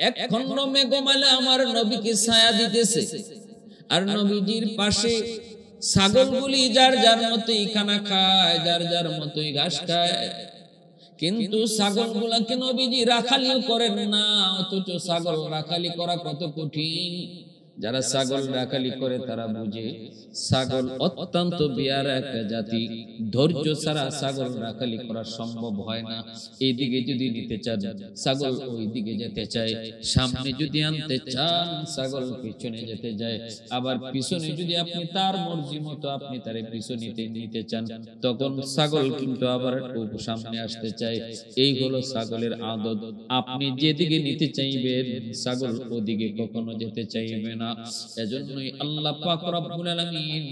এক খণ্ড মেঘমালা আমার নবীকে ছায়া দিতেছে, আর নবীজির পাশে ছাগলগুলি যার যার মতোই খানা খায়, যার যার মতোই ঘাস খায়। কিন্তু ছাগলগুলাকে নবীজি রাখালিও করেন না, অথচ ছাগল রাখালি করা কত কঠিন। যারা ছাগল রাখালি করে তারা বুঝে ছাগল অত্যন্ত বিয়ারা একটা জাতি, ধৈর্য ছাড়া ছাগল রাখালি করা সম্ভব হয় না। এইদিকে যদি নিতে চান ছাগল ওই দিকে যেতে চায়, সামনে যদি আনতে চান ছাগল পিছনে যেতে যায়, আবার পিছনে যদি আপনি তার মর্জি মতো আপনি তার পিছনে নিতে চান তখন ছাগল কিন্তু আবার সামনে আসতে চায়। এই হলো ছাগলের আদত। আপনি যেদিকে নিতে চাইবেন ছাগল ওদিকে কখনো যেতে চাইবে না। এজন্যই আল্লাহ পাক রব্বুল আলামিন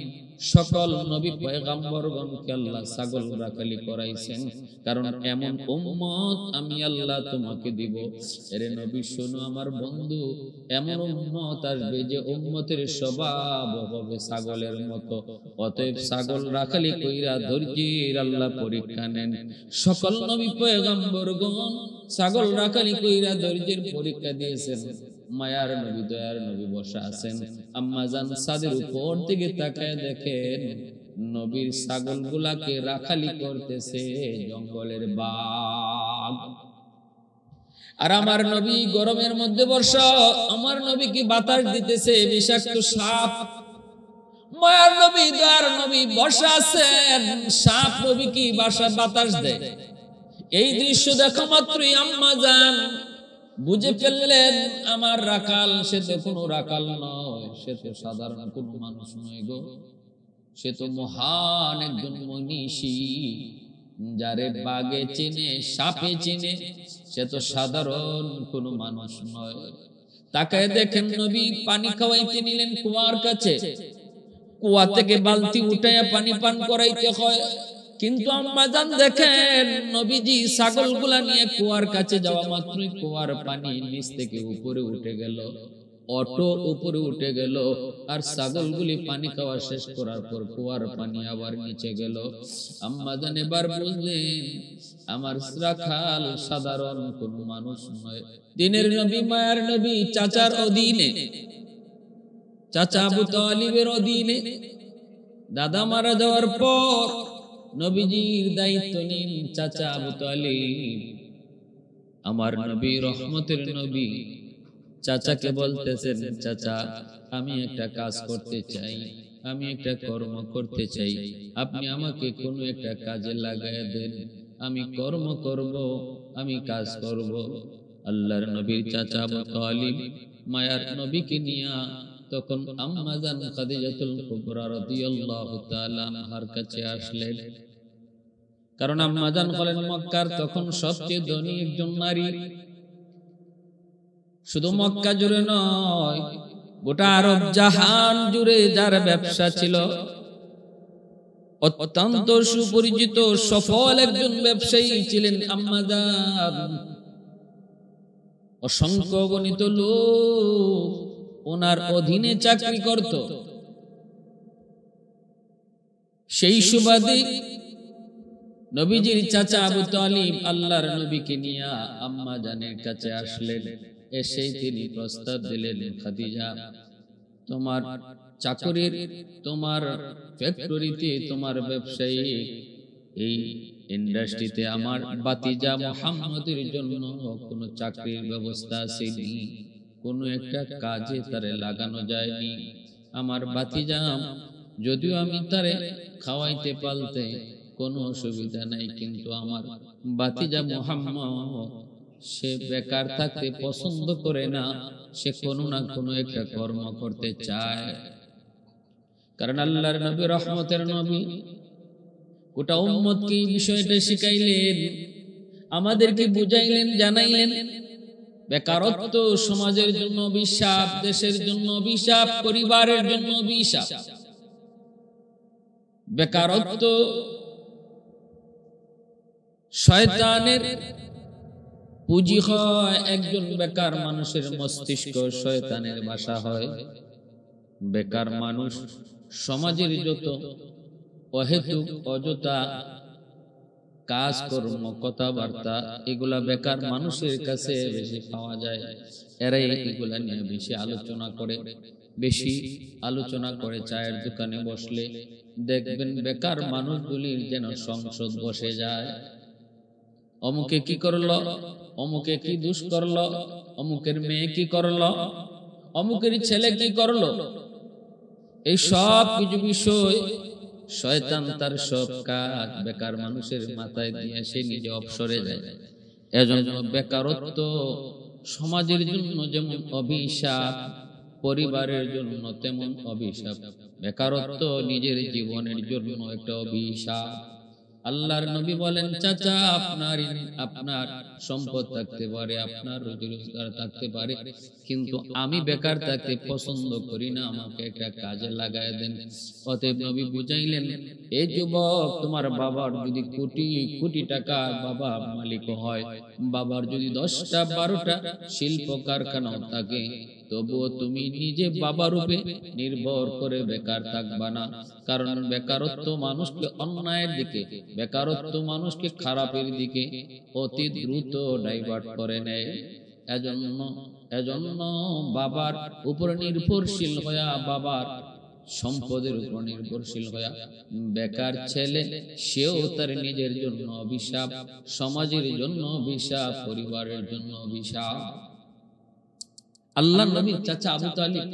সকল নবী পয়গম্বরগণকে আল্লাহ ছাগল রাখালি করাইছেন, কারণ এমন উম্মত আমি আল্লাহ তোমাকে দিব। এরে নবী শোনো আমার বন্ধু, এমন উম্মত আসবে যে উম্মতের স্বভাব হবে ছাগলের মতো। অতএব ছাগল রাখালি কইরা ধৈর্যের আল্লাহ পরীক্ষা নেন। সকল নবী পয়গম্বরগণ ছাগল রাখালি কইরা ধৈর্যের পরীক্ষা দিয়েছেন। মায়ার নবী দয়ার নবী বসা আছেন, আম্মা জান ছাদের উপর থেকে তাকায় দেখেন নবীর ছাগলগুলাকে রাখালি করতেছে জঙ্গলের বাঘ। আর আমার নবী গরমের মধ্যে বর্ষা, আমার নবীকে বাতাস দিতেছে বিষাক্ত সাপ। মায়ার নবী দয়ার নবী বসা আছেন, সাপ নবী কি বাতাস দেয়। এই দৃশ্য দেখা মাত্রই আম্মা জান বুঝে ফেললেন আমার রাখাল সে তো কোনো রাখাল নয়, সে তো সাধারণ কোনো মানুষ নয় গো, সে তো মহান একজন মনীষী, যারে বাঘে চেনে সাপে চেনে, সে তো সাধারণ কোনো মানুষ নয়। তাকায় দেখেন নবী পানি খাওয়াইতে নিলেন কুয়ার কাছে, কুয়া থেকে বালতি উঠাইয়া পানি পান করাইতে হয়। কিন্তু আম্মা জান দেখেন নবীজি ছাগলগুলা নিয়ে কুয়ার কাছে যাওয়া মাত্রই কুয়ার পানি নিচ থেকে উপরে উঠে গেল, অটো উপরে উঠে গেল, আর ছাগলগুলি পানি খাওয়া শেষ করার পর কুয়ার পানি আবার নিচে গেল। আম্মা জান এবার বুঝলেন আমার রাখাল সাধারণ কোন মানুষ নয়, দিনের নবী মায়ার নবী চাচার অধীনে, চাচা আবু তালিবের অধীনে। দাদা মারা যাওয়ার পর নবীজির দায়িত্ব নিন চাচা আবু তালিব। আমার নবী রহমতের নবী চাচাকে বলতেছেন, চাচা আমি একটা কাজ করতে চাই, আমি একটা কর্ম করতে চাই, আপনি আমাকে কোনো একটা কাজে লাগায় দেন, আমি কর্ম করব, আমি কাজ করব। আল্লাহর নবীর চাচা আবু তালিব মায়ার নবীকে নিয়ে তখন আম্মা জান খাদিজাতুল কুবরা রাদিয়াল্লাহু তাআলা আনহার কাছে আসলেন। কারণ আম্মা জান হলেন মক্কার তখন সবচেয়ে ধনী একজন নারী। শুধু মক্কা জুড়ে নয়, গোটা আরব জাহান জুড়ে যার ব্যবসা ছিল, অত্যন্ত সুপরিচিত সফল একজন ব্যবসায়ী ছিলেন আম্মা জান। অসংখ্য গণিত লোক ওনার অধীনে চাকরি করত। সেই সুবাদে নবীজির চাচা আবু তালিব আল্লাহর নবীকে নিয়ে আম্মা জানের কাছে আসলেন। এসেই তিনি প্রস্তাব দিলেন, খাদিজা তোমার চাকরির, তোমার ফ্যাক্টরিতে, তোমার ব্যবসায়ী এই ইন্ডাস্ট্রিতে আমার ভাতিজা মুহাম্মদের জন্য কোনো চাকরির ব্যবস্থা আসেনি, কোনো একটা কাজে তারে লাগানো যায়নি। আমার ভাতিজা যদিও আমি তারে খাওয়াইতে পালতে কোনো অসুবিধা নাই, কিন্তু আমার ভাতিজা মুহাম্মদ সে বেকার থাকতে পছন্দ করে না, সে কোনো না কোনো একটা কর্ম করতে চায়। কারণ আল্লাহর নবী রহমতের নবী গোটা উম্মতকে এই বিষয়টা শিখাইলেন, আমাদেরকে বুঝাইলেন, জানাইলেন বেকারত্ব সমাজের জন্য অভিশাপ, দেশের জন্য অভিশাপ, পরিবারের জন্য অভিশাপ। বেকারত্ব শয়তানের পুঁজি হয়, একজন বেকার মানুষের মস্তিষ্ক শয়তানের বাসা হয়। বেকার মানুষ সমাজের যত অহেতুক অযথা কাজকর্ম, কথাবার্তা, এগুলা বেকার মানুষের কাছে বেশি পাওয়া যায়। এরাই এগুলা নিয়ে বেশি আলোচনা করে। চায়ের দোকানে বসলে দেখবেন বেকার মানুষগুলির যেন সংসদ বসে যায়। অমুকে কি করলো, অমুকে কি দুষ করলো, অমুকের মেয়ে কি করলো, অমুকের ছেলে কি করলো, এই সব কিছু বিষয় শয়তান তার সব কাজ বেকার মানুষের মাথায় দিয়ে সে নিজে অবসরে যায়। এজন্য বেকারত্ব সমাজের জন্য যেমন অভিশাপ, পরিবারের জন্য তেমন অভিশাপ। বেকারত্ব নিজের জীবনের জন্য একটা অভিশাপ। আল্লাহর নবী বলেন, চাচা আপনার সম্পদ থাকতে পারে, আপনার রুজি রোজগার থাকতে পারে, কিন্তু আমি বেকার থাকতে পছন্দ করি না, আমাকে একটা কাজে লাগায় দেন। অতএব নবী বুঝাইলেন, এই যুবক, তোমার বাবার যদি কোটি কোটি টাকা বাবা মালিক হয়, বাবার যদি 10টা 12টা শিল্প কারখানাও থাকে, তবুও তুমি নিজে বাবার উপরে নির্ভর করে বেকার থাকবা না। কারণ বেকারত্ব মানুষকে অন্যায়ের দিকে, বেকারত্ব মানুষকে খারাপের দিকে অতি দ্রুত ডাইভার্ট করে নেয়। এজন্য বাবার উপর নির্ভরশীল হইয়া, বাবার সম্পদের উপর নির্ভরশীল হইয়া বেকার ছেলে, সেও তার নিজের জন্য অভিশাপ, সমাজের জন্য অভিশাপ, পরিবারের জন্য অভিশাপ। আল্লাহর নবীর চাচা আবু তালিব,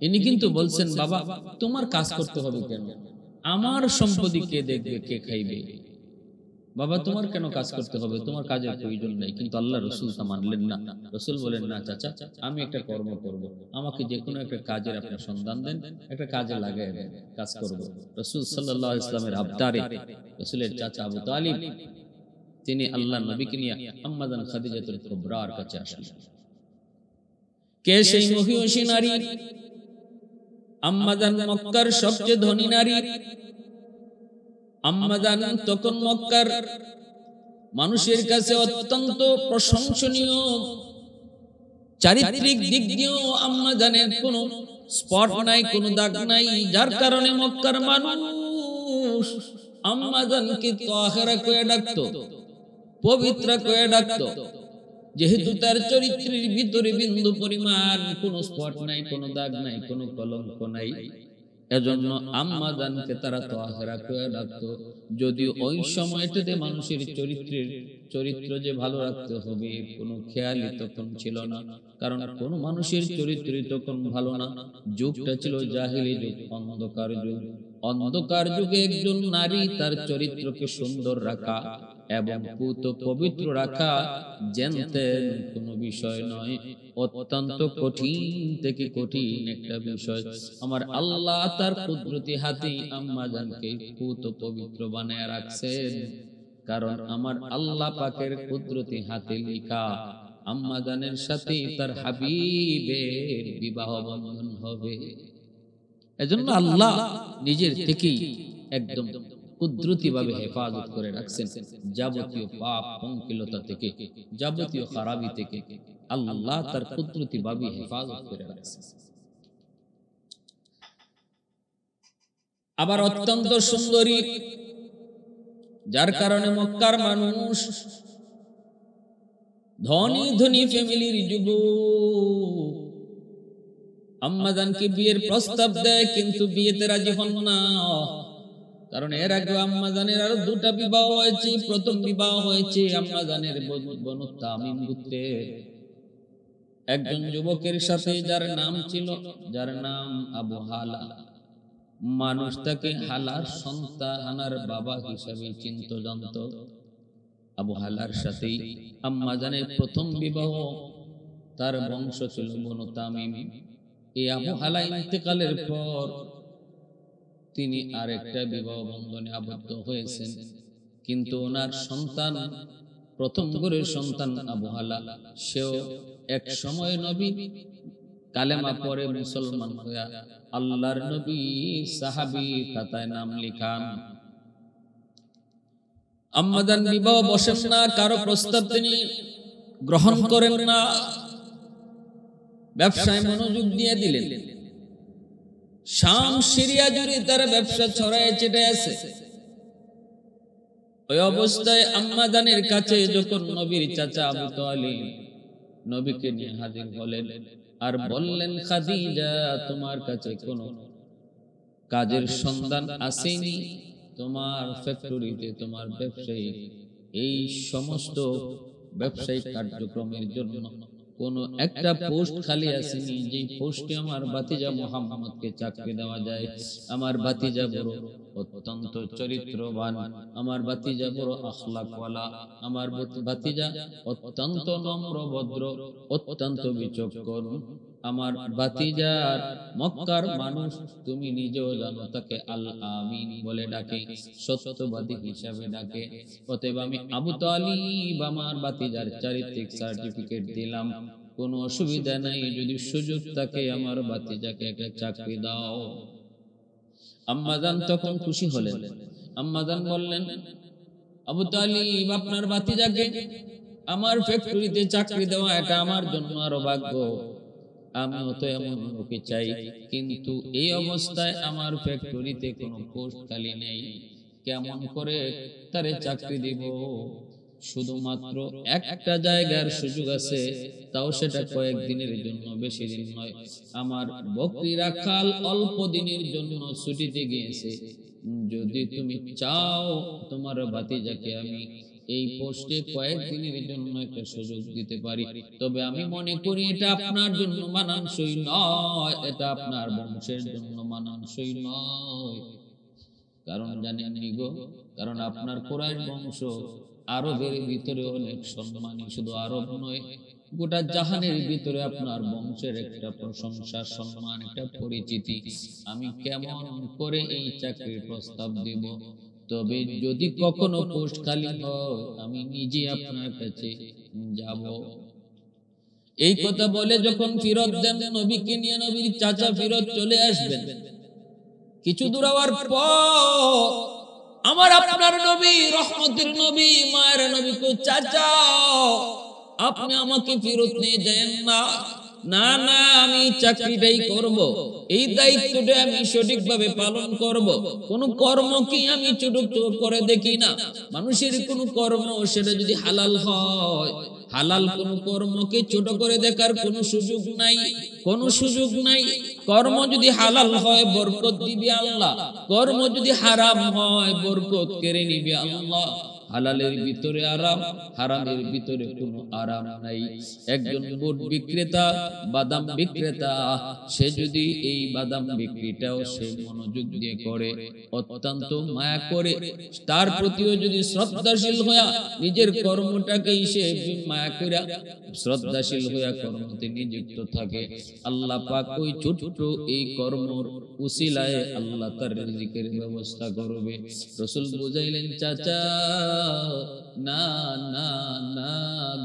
ইনি কিন্তু বলছেন, বাবা তোমার কাজ করতে হবে কেন? আমার সম্পত্তি কে দেখবে, কে খাইবে? বাবা তোমার কেন কাজ করতে হবে? তোমার কাজের প্রয়োজন নাই। কিন্তু আল্লাহ রাসূল তা মানলেন না। রাসূল বলেন, না চাচা, আমি একটা কর্ম করব, আমাকে যে কোনো একটা কাজের আপনি সন্ধান দেন, একটা কাজে লাগাই দেন, কাজ করব। রাসূল সাল্লাল্লাহু আলাইহি ওয়াসাল্লামের আবদারে রাসূলের চাচা আবু তালিব তিনি আল্লাহর নবীকে নিয়ে আম্মা জান খাদিজাতুল কুবরার কাছে আসলেন। কে সেই মহিষী নারী? আম্মা জান মক্কার সবচেয়ে ধনী নারী। আম্মা জান তখন মক্কার মানুষের কাছে অত্যন্ত প্রশংসনীয়, চারিত্রিক দিক দিয়েও আম্মা জানের কোনো স্পট নাই, কোনো দাগ নাই, যার কারণে মক্কার মানুষ আম্মা জানকে তাহেরা কয়ে ডাকতো, পবিত্র কয়ে ডাকতো, যেহেতু তার চরিত্রের ভিতরে বিন্দু পরিমাণ কোনো স্পট নাই, কোনো দাগ নাই, কোনো কলঙ্ক নাই। এজন্য আম্মা জানকে তারা তাহেরা কয়ে ডাকতো। যদিও ওই সময়টাতে মানুষের চরিত্র যে ভালো রাখতে হবে কোনো খেয়ালই তখন ছিল না, কারণ কোন মানুষের চরিত্র তখন ভালো না। যুগটা ছিল জাহিলি যুগ, অন্ধকার যুগ। অন্ধকার যুগে একজন নারী তার চরিত্রকে সুন্দর রাখা এবং পুত পবিত্র রাখা জানতেন কোনো বিষয় নয়, অত্যন্ত কঠিন থেকে কঠিন একটা বিষয়। আমার আল্লাহ তার কুদরতি হাতে আম্মা জানকে পুত পবিত্র বানায় রাখছেন, কারণ আমার আল্লাহ পাকের কুদরতি হাতে লেখা আম্মা জানের সাথে তার হাবিবের বিবাহ বন্ধন হবে। এজন্য আল্লাহ নিজের থেকেই একদম কুদরতি ভাবে হেফাজত করে রাখছেন যাবতীয় পাপ পঙ্কিলতা থেকে, যাবতীয় খারাপি থেকে আল্লাহ তার কুদরতি ভাবে হেফাজত করে রাখছেন। আবার অত্যন্ত সুন্দরী, যার কারণে মক্কার মানুষ ধনী ধনী ফ্যামিলির যুবক আম্মা জানকে বিয়ের প্রস্তাব দেয়, কিন্তু বিয়েতে রাজি হন না। কারণ এর আগে আম্মা জানের আরো 2টা বিবাহ হয়েছে। প্রথম বিবাহ হয়েছে আম্মা জানের বনু তামিম গোত্রের একজন যুবকের সাথে, যার নাম আবু হালা। মানুষ তাকে হালার সন্তানার বাবা হিসাবে চিনত, জানত। আবু হালার সাথে আম্মা জানের প্রথম বিবাহ, তার বংশ ছিল বনু তামিম। এই আবু হালা ইন্তেকালের পর তিনি আরেকটা বিবাহ বন্ধনে আবদ্ধ হয়েছেন, কিন্তু ওনার সন্তান, প্রথম ঘরের সন্তান আবু হালা, সেও এক সময় নবী কালেমা পড়ে মুসলমান হয়ে আল্লাহর নবী সাহাবী খাতায় নাম লিখান। আম্মা জান বিবাহ বসেন না, কারো প্রস্তাব তিনি গ্রহণ করেন না, ব্যবসায় মনোযোগ দিয়ে দিলেন। শাম সিরিয়া জুড়ে তার ব্যবসা ছড়ায় ছিটে আছে। ওই অবস্থায় আম্মা জানের কাছে যখন নবীর চাচা আবু তালিব নবীকে নিয়ে হাজির হলেন আর বললেন, খাদিজা তোমার কাছে কোনো কাজের সন্ধান আসেনি? তোমার ফ্যাক্টরিতে তোমার ব্যবসায়িক এই সমস্ত ব্যবসায়িক কার্যক্রমের জন্য কোনো একটা পোস্ট খালি আসেনি যে পোস্টে আমার ভাতিজা মুহাম্মদকে চাকরি দেওয়া যায়? আমার ভাতিজা বড় অত্যন্ত চরিত্রবান, আমার ভাতিজা বড় আখলাকওয়ালা, আমার ভাতিজা অত্যন্ত নম্র ভদ্র, অত্যন্ত বিচক্ষণ, আমার ভাতিজার মক্কার মানুষ তুমি নিজেও জানো তাকে আল আমিন বলে ডাকে, সত্যবাদী হিসাবে ডাকে। অতএব আমি আবু তালিব আমার ভাতিজার চারিত্রিক সার্টিফিকেট দিলাম, কোনো অসুবিধা নাই, যদি সুযোগ থাকে আমার ভাতিজাকে একটা চাকরি দাও। আম্মাজান তখন খুশি হলেন। আম্মাজান বললেন, আবু তালিব আপনার ভাতিজাকে আমার ফ্যাক্টরিতে চাকরি দেওয়া এটা আমার জন্য আরো ভাগ্য। আমিও তো এমন লোকে চাই, কিন্তু এই অবস্থায় আমার ফ্যাক্টরিতে কোনো পোস্ট খালি নেই, কেমন করে তারে চাকরি দিব? শুধুমাত্র একটা জায়গার সুযোগ আছে, তাও সেটা কয়েকদিনের জন্য, বেশি দিন নয়। আমার বকরি রাখাল অল্প দিনের জন্য ছুটিতে গিয়েছে, যদি তুমি চাও তোমার ভাতিজাকে আমি এই পোস্টে কয়েকদিনের জন্য একটা সুযোগ দিতে পারি, তবে আমি মনে করি এটা আপনার জন্য মানানসই নয়, এটা আপনার বংশের জন্য মানানসই নয়। কারণ জানেন গো, কারণ আপনার কুরাইশ বংশ আরবের ভিতরে অনেক সম্মানী, শুধু আরব নয় গোটা জাহানের ভিতরে আপনার বংশের একটা প্রশংসা, সম্মান, একটা পরিচিতি। আমি কেমন করে এই চাকরির প্রস্তাব দেব? তবে যদি কখনো পোস্ট খালি হয় আমি নিজে আপনার কাছে যাব। এই কথা বলে যখন ফিরত দেন নবীকে নিয়ে, নবীর চাচা ফিরত চলে আসবেন। কিছু দূর যাওয়ার পর আমার আপনার নবী, রহমতের নবী, মায়ের নবী কো, চাচা আপনি আমাকে ফিরত নিয়ে যান না। না না, আমি চাকরিটাই করব, এই দায়িত্বটা আমি সঠিকভাবে পালন করব। কোন কর্ম কি আমি ছোট করে দেখি না। মানুষের কোন কর্ম সেটা যদি হালাল হয়, হালাল কোন কর্মকে ছোট করে দেখার কোন সুযোগ নাই, কোন সুযোগ নাই। কর্ম যদি হালাল হয় বরকত দিবে আল্লাহ, কর্ম যদি হারাম হয় বরকত কেড়ে নিবে আল্লাহ। হালালের ভিতরে আরাম, হারামের ভিতরে কোনো আরাম নাই। একজন বুট বিক্রেতা, বাদাম বিক্রেতা, সে যদি এই বাদাম বিক্রিটাও সে মনোযোগ দিয়ে করে, অত্যন্ত মায়া করে, তার প্রতিও যদি শ্রদ্ধাশীল হইয়া নিজের কর্মটাকেই সে মায়া করে শ্রদ্ধাশীল হইয়া কর্মতে নিযুক্ত থাকে, আল্লাহ পাক ওই ছোট্ট এই কর্মর উসিলায় আল্লাহ তার রিজিকের ব্যবস্থা করবে। রাসূল বুঝাইলেন, চাচা না না না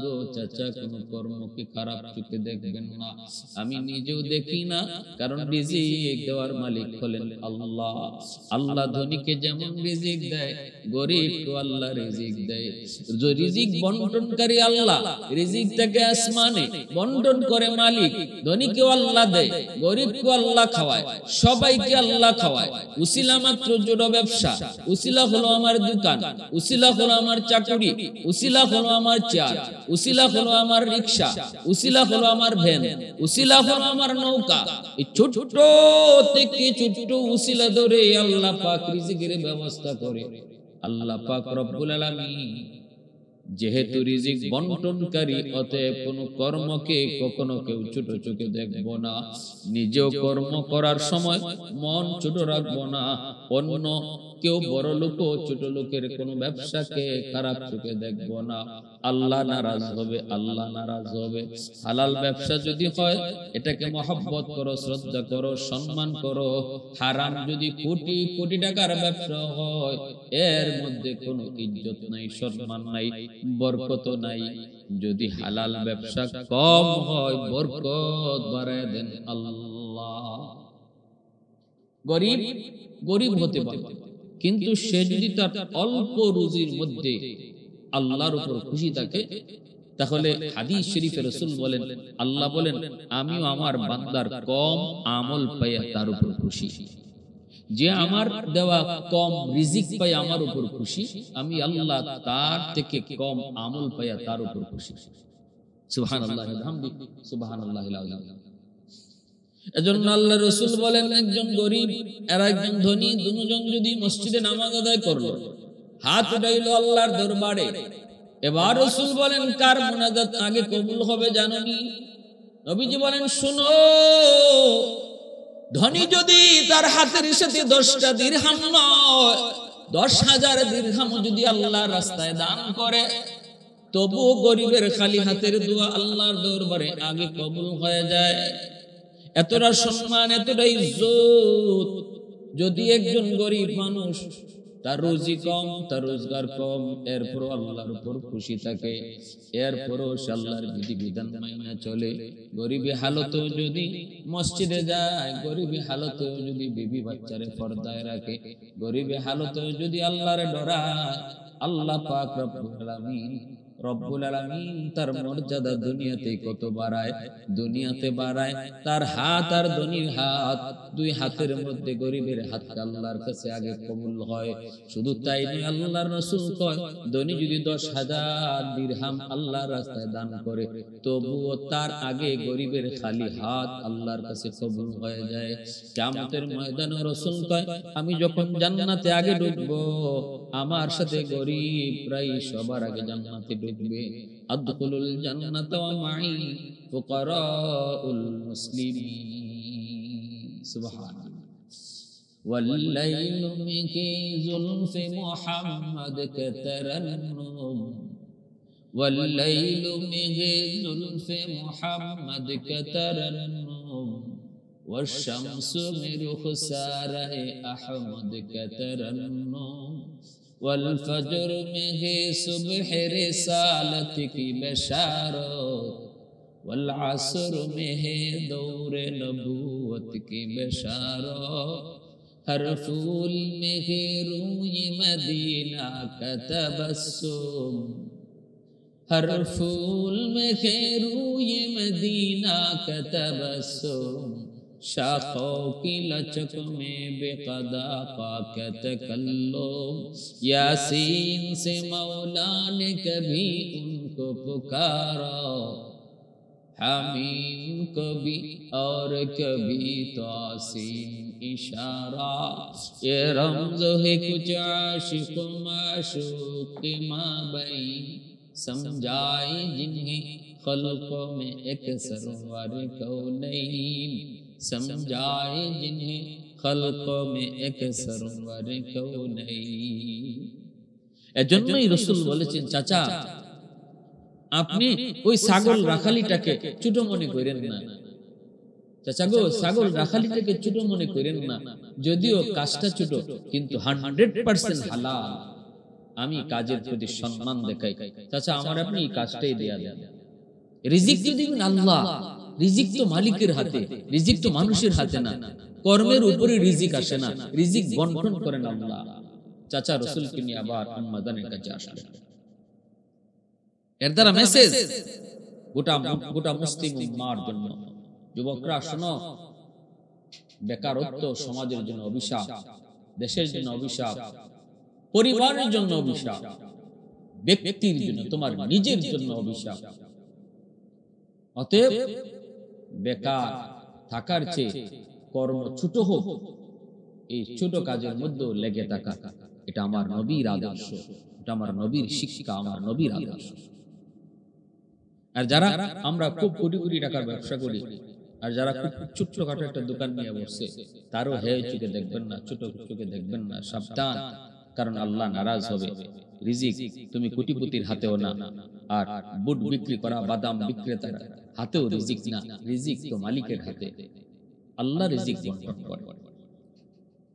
গো চাচা, কোন কর্মকে খারাপ চোখে দেখবেন না। আমি নিজেও দেখি না, কারণ রিজিক দেওয়ার মালিক হলেন আল্লাহ। আল্লাহ ধনীকে যেমন রিজিক দেয়, গরিবকে আল্লাহ রিজিক দেয়। রিজিক বন্টনকারী আল্লাহ, রিজিকটাকে আসমানে বন্টন করে মালিক। ধনীকেও আল্লাহ দেয়, গরিবকে আল্লাহ খাওয়ায়, সবাইকে আল্লাহ খাওয়ায়। উসিলা মাত্র জোড়া ব্যবসা, উসিলা হলো আমার দোকান, উসিলা হলো আমার চাকরি, উসিলা হলো আমার চেয়ার, উসিলা হলো আমার রিকশা, উসিলা হলো আমার ভ্যান, উসিলা হলো আমার নৌকা। এই ছোট থেকে ছোট উসিলা ধরে আল্লাহ পাক রিজিকের ব্যবস্থা করে। আল্লাহ পাক রব্বুল আলামিন যেহেতু রিজিক বন্টনকারী, অতএব কোন কর্মকে কখনো কেউ ছোট চোখে দেখব না। নিজেও কর্ম করার সময় মন ছোট রাখবো না। অন্য কেউ বড় লোক, ছোট লোকের কোন ব্যবসাকে খারাপ চোখে দেখবো না। আল্লাহ নারাজ হবে, আল্লাহ নারাজ হবে। হালাল ব্যবসা যদি হয় এটাকে মহব্বত করো, শ্রদ্ধা করো, সম্মান করো। হারাম যদি কোটি কোটি টাকার ব্যবসা হয়, এর মধ্যে কোনো ইজ্জত নাই, সম্মান নাই, বরকত নাই। যদি হালাল ব্যবসা কম হয়, বরকত বাড়ায় দেন আল্লাহ। গরিব গরিব হতে পারে, কিন্তু সে যদি তার অল্প রুজির মধ্যে আল্লাহর উপর খুশি থাকে, তাহলে হাদিস শরীফে রাসূল বলেন, আল্লাহ বলেন, আমিও আমার বান্দার কম আমল পাইয়া তার উপর খুশি। যে আমার দেওয়া কম রিজিক পাই আমার উপর খুশি, আমি আল্লাহ তার থেকে কম আমল পাইয়া তার উপর খুশি। সুবহানাল্লাহি ওয়া বিহামদিহি সুবহানাল্লাহিল আযীম। এজন্য আল্লাহ রাসূল বলেন, একজন গরীব আর একজন ধনী দুজন যদি মসজিদে নামাজ আদায় করলো, হাত উঠাইলো আল্লাহর দরবারে, এবার রাসূল বলেন কার মুনাজাত আগে কবুল হবে জানোনি? নবীজি বলেন শুনো, ধনী যদি তার হাতের সাথে 10টা দিরহাম নয় 10,000 দিরহাম যদি আল্লাহর রাস্তায় দান করে, তবুও গরিবের খালি হাতের দোয়া আল্লাহর দরবারে আগে কবুল হয়ে যায়। এতটা সম্মান, এতটা ইজ্জত, যদি একজন গরিব মানুষ তার রুজি কম, তার রোজগার কম, এরপরও আল্লাহর উপর খুশি থাকে, এরপরও সে আল্লাহর বিধিবিধান মাইনা চলে, গরিবী হালতে যদি মসজিদে যায়, গরিবী হালতে যদি বিবি বাচ্চারে পর্দায় রাখে, গরিবী হালতে যদি আল্লাহর ডরায়, আল্লাহ পাক রব্বুল আলামিন তার মর্যাদা দুনিয়াতে কত বাড়ায়, দুনিয়াতে বাড়ায় তার হাত আর ধনীর হাত, দুই হাতের মধ্যে গরিবের হাত আল্লাহর কাছে আগে কবুল হয়। শুধু তাই নয়, আল্লাহর রাসূল কয় ধনী যদি 10,000 দিরহাম আল্লাহর রাস্তায় দান করে, তবুও তার আগে গরিবের খালি হাত আল্লাহর কাছে কবুল হয়ে যায়। কিয়ামতের ময়দানে রাসূল কয় আমি যখন জান্নাতে আগে ঢুকবো, আমার সাথে গরিবরাই সবার আগে জান্নাতে ঢুকবে। আদখুলুল জান্নাতা ওয়া মাই ফুকারাউল মুসলিমিন। সুবহানাল্লাহ। ওয়াল্লাইলু মিকি যুলফি মুহাম্মাদ কাতারান্নুম, ওয়াল্লাইলু মিকি যুলফি মুহাম্মাদ কাতারান্নুম, ওয়াশ-শামসু মিন খুসারায়ে আহমদ কাতারান্নুম, والفجر में है सुबह रिसालत की बशारत, والعصر में है दौर नबूवत की बशारत, हर फूल में है रूय मदीना का तबस्सुम, हर फूल में है रूय मदीना का तबस्सुम, शाखों की लचक में बेक़दा पाक तकल्लुम, यासीन से मौला ने कभी उनको पुकारा, हामीम कभी और कभी तासीम इशारा, ये रमज़ है कुछ आशिक़ माशूक़ माबैन, समझाए जिन्हें खल्क़ों में एक सरवर कौनैन, समझाए जिन्हें खल्क़ों में एक सरवर कौनैन। এজন্যই রাসূল বলেছেন, চাচা আপনি ওই ছাগল রাখালিটাকে ছোট মনে করেন না, চাচা গো ছাগল রাখালিটাকে ছোট মনে করেন না, যদিও কাজটা ছোট কিন্তু 100% হালাল। আমি কাজের প্রতি সম্মান দেখাই, চাচা আমার আপনি এই কাজটাই দেয়া দেন। রিজিক তো দিবেন আল্লাহ, রিজিক তো মালিকের হাতে, রিজিক তো মানুষের হাতে না, কর্মের উপরে রিজিক আসে না, রিজিক বন্টন করেন আল্লাহ। চাচা রাসূলকে নিয়ে আবার উম্মাদানের কাছে আসলেন। এর দ্বারা মেসেজ গোটা মুসলিম উম্মার জন্য, যুবকরা শোনো, বেকারত্ব সমাজের জন্য অভিশাপ, দেশের জন্য অভিশাপ, পরিবারের জন্য অভিশাপ, ব্যক্তির জন্য, তোমার নিজের জন্য অভিশাপ। অতএব বেকার থাকার চেয়ে কর্ম ছোট হোক, এই ছোট কাজের মধ্যে লেগে থাকা, এটা আমার নবীর আদর্শ, এটা আমার নবীর শিক্ষা, আমার নবীর আদর্শ। আর যারা আমরা খুব কোটি কোটি টাকার ব্যবসা করি, আর যারা খুব ছোট্টখাটো একটা দোকান নিয়ে বসছে, তারও হেয় চোখে দেখবেন না, ছোট চোখে দেখবেন না, সাবধান, কারণ আল্লাহ নারাজ হবে। রিজিক তুমি কোটিপতির হাতেও না, আর বুট বিক্রি করা বাদাম বিক্রেতার হাতেও রিজিক না, রিজিক তো মালিকের হাতে। আল্লাহ রিজিক বন্টন করে।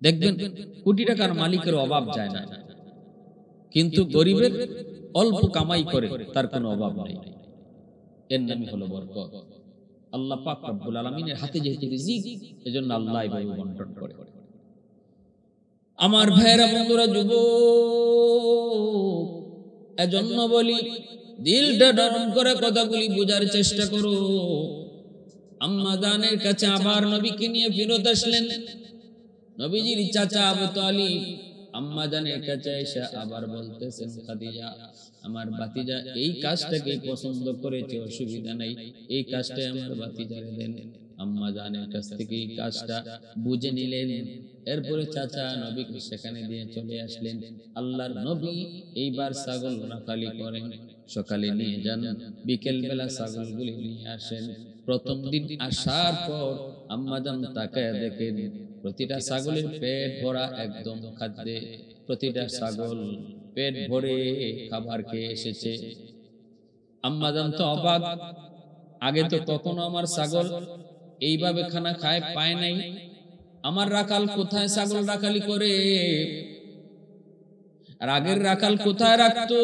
দেখবেন কোটি টাকার মালিকের অভাব যায় না, কিন্তু গরিবের অল্প কামাই করে তার কোনো অভাব নাই। এর নামই হলো বরকত। আল্লাহ পাক রব্বুল আলামিনের হাতে যেহেতু রিজিক, এজন্য আল্লাহ এইভাবে বন্টন করে। আমার ভাইয়েরা, বন্ধুরা, যুবক, এজন্য বলি দিলটা নরম করে কথাগুলি বোঝার চেষ্টা করো। আম্মা জানের কাছে আবার নবীকে নিয়ে ফেরত আসলেন। নবীজির চাচা আবু তালিব আম্মা জানের কাছে এসে আবার বলতেছেন, খাদিজা আমার ভাতিজা এই কাজটাকে পছন্দ করেছে, অসুবিধা নাই, এই কাজটাই আমার ভাতিজারে দেন। আম্মা জানের কাছ থেকে এই কাজটা বুঝে নিলেন। এরপরে চাচা নবীকে সেখানে দিয়ে চলে আসলেন। আল্লাহর নবী এইবার ছাগল রাখালি করেন, সকালে নিয়ে যান, বিকেল বেলা ছাগলগুলি নিয়ে আসেন। প্রথম দিন আসার পর আম্মা জান তাকায় দেখেন প্রতিটা ছাগলের পেট ভরা একদম খাদ্যে, প্রতিটা ছাগল পেট ভরে খাবার খেয়ে এসেছে। আম্মা জান তো অবাক, আগে তো কখনো আমার ছাগল এইভাবে খানা খায় পায় নাই, আমার রাখাল কোথায় ছাগল রাখালি করে, আর আগের রাখাল কোথায় রাখতো?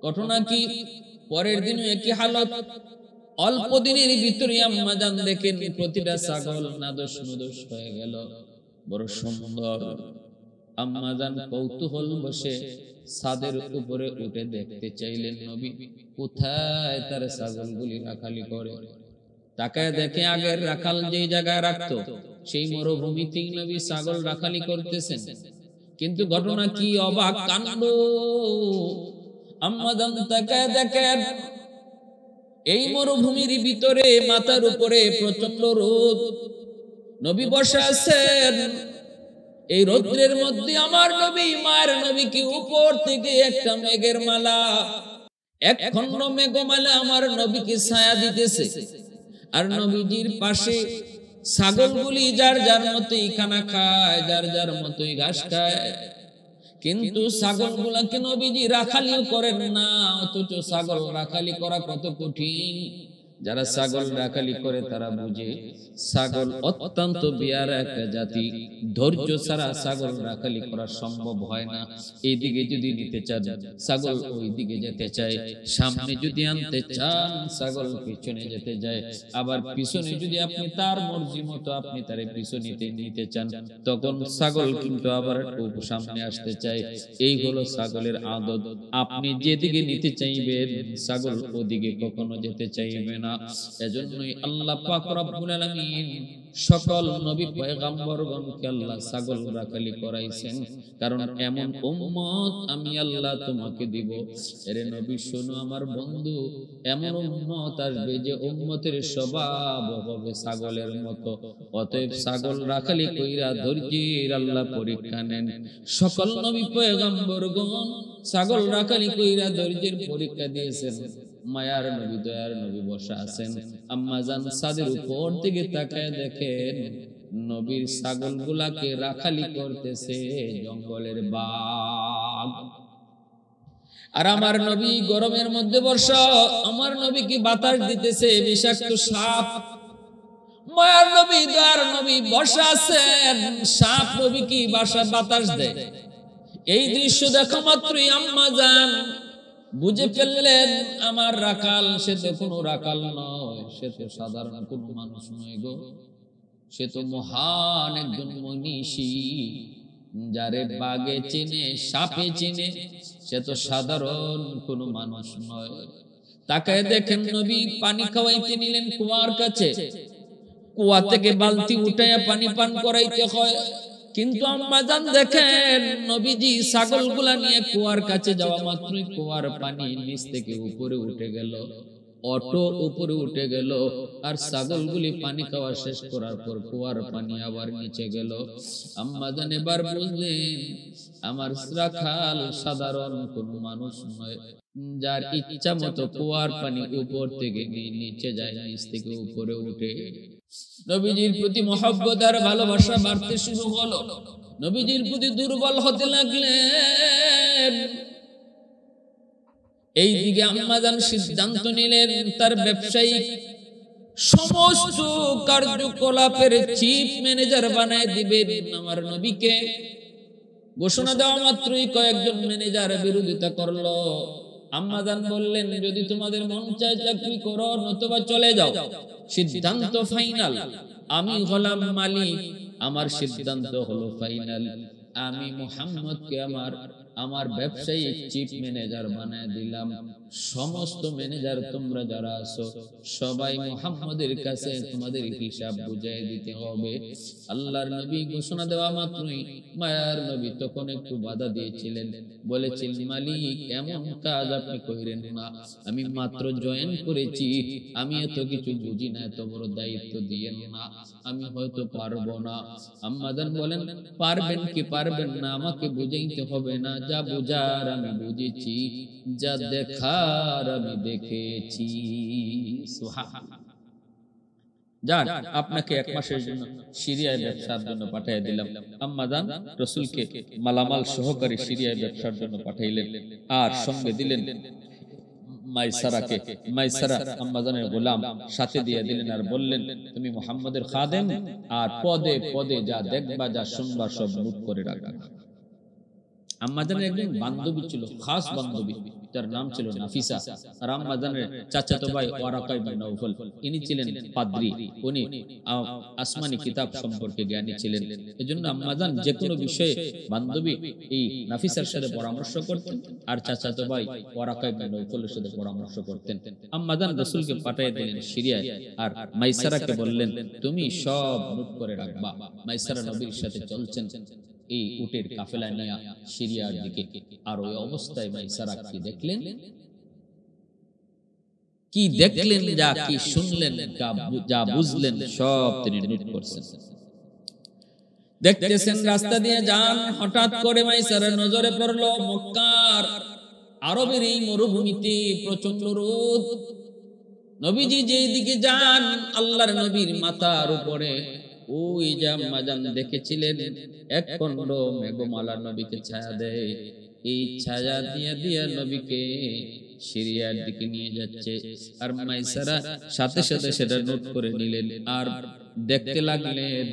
ঘটনা কি? পরের দিনও একই হালত। অল্প দিনের ভিতরে আম্মা জান দেখেন প্রতিটা ছাগল নাদোষ নুদোষ হয়ে গেল, বড় সুন্দর। আম্মা জান কৌতূহল বসে ছাদের উপরে উঠে দেখতে চাইলেন নবী কোথায় তার ছাগলগুলি রাখালি করে। তাকায় দেখে আগের রাখাল যেই জায়গায় রাখতো সেই মরুভূমিতেই নবী ছাগল রাখালি করতেছেন। কিন্তু ঘটনা কি? অবাক কাণ্ড। আম্মা জান তাকায় দেখেন এই মরুভূমির ভিতরে মাথার উপরে প্রচন্ড রোদ, নবী বসে আছেন। এই রৌদ্রের মধ্যে আমার নবী মায়ের নবীকে উপর থেকে একটা মেঘের মালা, এক খন্ড মেঘমালা আমার নবীকে ছায়া দিতেছে। আর নবীজির পাশে ছাগলগুলি যার যার মতোই খানা খায়, যার যার মতোই ঘাস খায়। কিন্তু ছাগলগুলাকে নবীজি রাখালিও করেন না, অথচ ছাগল রাখালি করা কত কঠিন। যারা ছাগল রাখালি করে তারা বুঝে ছাগল অত্যন্ত বিয়ারা একটা জাতি, ধৈর্য ছাড়া ছাগল রাখালি করা সম্ভব হয় না। এইদিকে যদি নিতে চান ছাগল ওই দিকে যেতে চায়, সামনে যদি আনতে চান ছাগল পিছনে যেতে যায়, আবার পিছনে যদি আপনি তার মর্জি মতো আপনি তারে পিছনে নিতে চান তখন ছাগল কিন্তু আবার সামনে আসতে চায়। এই হলো ছাগলের আদত। আপনি যেদিকে নিতে চাইবেন ছাগল ওদিকে কখনো যেতে চাইবে না। এজন্যই আল্লাহ পাক রব্বুল আলামিন সকল নবী পয়গম্বরগণকে আল্লাহ ছাগল রাখালি করাইছেন, কারণ এমন উম্মত আমি আল্লাহ তোমাকে দিব। এরে নবী শোনো আমার বন্ধু, এমন উম্মত আসবে যে উম্মতের স্বভাব হবে ছাগলের মতো। অতএব ছাগল রাখালি কইরা ধৈর্যের আল্লাহ পরীক্ষা নেন। সকল নবী পয়গম্বরগণ ছাগল রাখালি কইরা ধৈর্যের পরীক্ষা দিয়েছেন। মায়ার নবী দয়ার নবী বসা আছেন। আম্মা জান ছাদের উপর থেকে তাকায় দেখেন নবীর ছাগলগুলাকে রাখালি করতেছে জঙ্গলের বাঘ। আর আমার নবী গরমের মধ্যে বর্ষা, আমার নবী কি বাতাস দিতেছে বিষাক্ত সাপ। মায়ার নবী দয়ার নবী বসা আছেন, সাপ নবী কি বাতাস দেয়। এই দৃশ্য দেখা মাত্রই আম্মা জান বুঝে ফেললেন আমার রাখাল সে তো কোনো রাখাল নয়, সে তো সাধারণ কোনো মানুষ নয় গো, সে তো মহান একজন মনীষী, যারে বাঘে চিনে সাপে চিনে, সে তো সাধারণ কোনো মানুষ নয়। তাকায় দেখেন নবী পানি খাওয়াইতে নিলেন কুয়ার কাছে, কুয়া থেকে বালতি উঠাইয়া পানি পান করাইতে হয়। কিন্তু আম্মা জান দেখেন নবীজি ছাগলগুলা নিয়ে কুয়ার কাছে যাওয়া মাত্রই কুয়ার পানি নিচ থেকে উপরে উঠে গেল, অটো উপরে উঠে গেল। আর ছাগলগুলি পানি খাওয়া শেষ করার পর কুয়ার পানি আবার নিচে গেল। আম্মা জান এবার বুঝলেন আমার রাখাল সাধারণ কোন মানুষ নয়, যার ইচ্ছা মতো কুয়ার পানি উপর থেকে নিচে যায়, নিচ থেকে উপরে উঠে। নবীজির প্রতি মহব্বত আর ভালোবাসা বাড়তে শুরু হলো, নবীজির প্রতি দুর্বল হতে লাগলেন। এই দিকে আম্মা জান সিদ্ধান্ত নিলেন তার ব্যবসায়িক সমস্ত কার্যকলাপের চিফ ম্যানেজার বানায় দিবেন আমার নবীকে। ঘোষণা দেওয়া মাত্রই কয়েকজন ম্যানেজার বিরোধিতা করলো। আম্মা জান বললেন যদি তোমাদের মন চায় চাকরি করো, নতুবা চলে যাও, সিদ্ধান্ত ফাইনাল। আমি হলাম মালিক, আমার সিদ্ধান্ত হলো ফাইনাল। আমি মুহাম্মদকে আমার আমার ব্যবসায়িক চিফ ম্যানেজার বানায় দিলাম। সমস্ত ম্যানেজার তোমরা যারা আছো সবাই মুহাম্মদের কাছে তোমাদের হিসাব বুঝাই দিতে হবে। আল্লাহর নবী ঘোষণা দেওয়া মাত্রই মায়ার নবী তখন একটু বাধা দিয়েছিলেন, বলেছিলেন মালিক এমন কাজ আপনি কইরেন না, আমি মাত্র জয়েন করেছি, আমি এত কিছু বুঝি না, এত বড় দায়িত্ব দিয়েন না, আমি হয়তো পারবো না। আম্মাজান বলেন পারবেন কি পারবেন না আমাকে বুঝাইতে হবে না, যা বুঝার আমি বুঝেছি, যা দেখার আমি দেখেছি। সুবহানাল্লাহ। যান আপনাকে 1 মাসের জন্য সিরিয়ায় ব্যবসার জন্য পাঠিয়ে দিলাম। আম্মাজান রাসূলকে মালামাল সহকারে সিরিয়ায় ব্যবসার জন্য পাঠাইলেন আর সঙ্গে দিলেন মাইসারাকে। মাইসারা আম্মাজানের গোলাম সাথে দিয়ে দিলেন আর বললেন তুমি মুহাম্মদের খাদেম আর পদে পদে যা দেখবা যা শুনবা সব নোট করে রাখবা। আম্মাজানের একজন বান্ধবী ছিল, খাস বান্ধবী, যার নাম ছিল নাফিসা। আর আম্মাজানের চাচাতো ভাই ওয়ারাকা ইবনে নাওফল, ইনি ছিলেন পাদ্রী, উনি আসমানি কিতাব সম্পর্কে জ্ঞানী ছিলেন। এজন্য আম্মাজান যে কোনো বিষয়ে বান্ধবী এই নাফিসার সাথে পরামর্শ করতেন আর চাচাতো ভাই ওয়ারাকা ইবনে নাওফলের সাথে পরামর্শ করতেন। আম্মাজান রাসূলকে পাঠিয়ে দিলেন সিরিয়ায় আর মাইসারাকে বললেন তুমি সব নোট করে রাখবা। মাইসারা নবীর সাথে চলছেন এই উটের কাফেলা নিয়ে সিরিয়ার দিকে। আর ওই অবস্থায় মাইসারা কি দেখলেন, কি দেখলেন, যা কি শুনলেন, যা বুঝলেন সব তিনি নোট করছেন। দেখতেছেন রাস্তা দিয়ে যান, হঠাৎ করে মাইসারার নজরে পড়লো মক্কার আরবের এই মরুভূমিতে প্রচন্ড রোদ। নবীজি যেই দিকে যান আল্লাহর নবীর মাথার উপরে ওই যে আম্মাজান দেখেছিলেন এক খণ্ড মেঘমালা নবীকে ছায়া দেয়, এই ছায়া দিয়া দিয়া নবীকে সিরিয়ার দিকে নিয়ে যাচ্ছে। আর মাইসারা সাথে সাথে সেটা নোট করে নিলেন আর দেখতে লাগলেন।